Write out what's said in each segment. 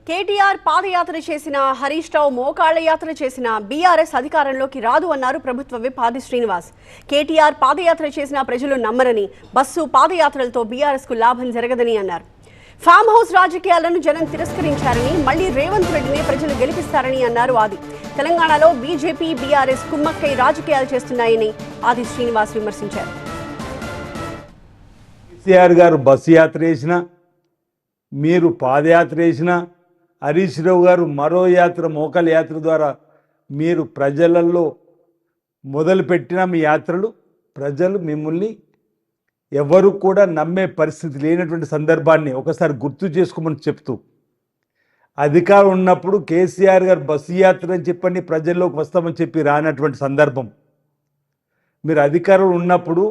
కేటీఆర్ పాదయాత్ర చేసిన, హరీష్ రావు మోకాళ్ల యాత్ర చేసిన బీఆర్ఎస్ అధికారంలోకి రాదు అన్నారు ప్రభుత్వ విప్ ఆది శ్రీనివాస్. కేటీఆర్ పాదయాత్ర చేసిన ప్రజలు నమ్మరని, బస్సు పాదయాత్రలతో బీఆర్ఎస్ కు లాభం జరగదని అన్నారు. ఫామ్ హౌస్ రాజకీయాలను జనం తిరస్కరించారని, మళ్లీ రేవంత్ రెడ్డిని ప్రజలు గెలిపిస్తారని అన్నారు ఆది. తెలంగాణలో బీజేపీ, బీఆర్ఎస్ కుమ్మక్కై రాజకీయాలు చేస్తున్నాయని ఆది శ్రీనివాస్ విమర్శించారు. కేసీఆర్ గారు బస్సు యాత్ర చేసినా, మీరు పాదయాత్ర చేసినా, హరీష్ రావు గారు మరో యాత్ర మోకాల యాత్ర ద్వారా మీరు ప్రజలలో మొదలుపెట్టిన మీ యాత్రలు ప్రజలు మిమ్మల్ని ఎవరు కూడా నమ్మే పరిస్థితి లేనటువంటి సందర్భాన్ని ఒకసారి గుర్తు చేసుకోమని చెప్తూ, అధికారం ఉన్నప్పుడు కేసీఆర్ గారు బస్సు యాత్ర అని చెప్పని ప్రజల్లోకి వస్తామని చెప్పి రానటువంటి సందర్భం, మీరు అధికారం ఉన్నప్పుడు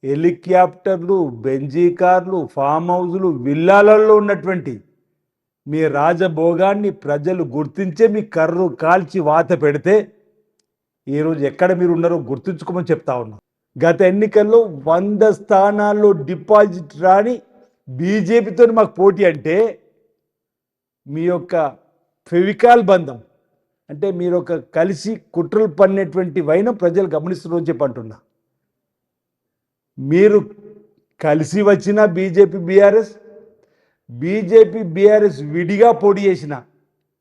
హెలికాప్టర్లు, బెంజీ కార్లు, ఫామ్ హౌజులు, విల్లాలలో ఉన్నటువంటి మీ రాజభోగాన్ని ప్రజలు గుర్తించే మీ కర్రు కాల్చి వాత పెడితే ఈరోజు ఎక్కడ మీరు ఉన్నారో గుర్తుంచుకోమని చెప్తా ఉన్నాం. గత ఎన్నికల్లో 100 స్థానాల్లో డిపాజిట్ రాని బీజేపీతో మాకు పోటీ అంటే మీ యొక్క ఫెవికాల్ బంధం అంటే మీరు ఒక కలిసి కుట్రలు పన్నేటువంటి వైనం ప్రజలు గమనిస్తున్నారని చెప్పి అంటున్నా. మీరు కలిసి వచ్చిన బీజేపీ బీఆర్ఎస్ విడిగా పోటీ చేసిన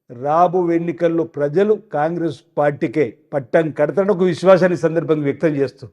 రాబో ఎన్నికల్లో ప్రజలు కాంగ్రెస్ పార్టీకే పట్టం కడతారని ఒక విశ్వాసాన్ని సందర్భంగా వ్యక్తం చేస్తూ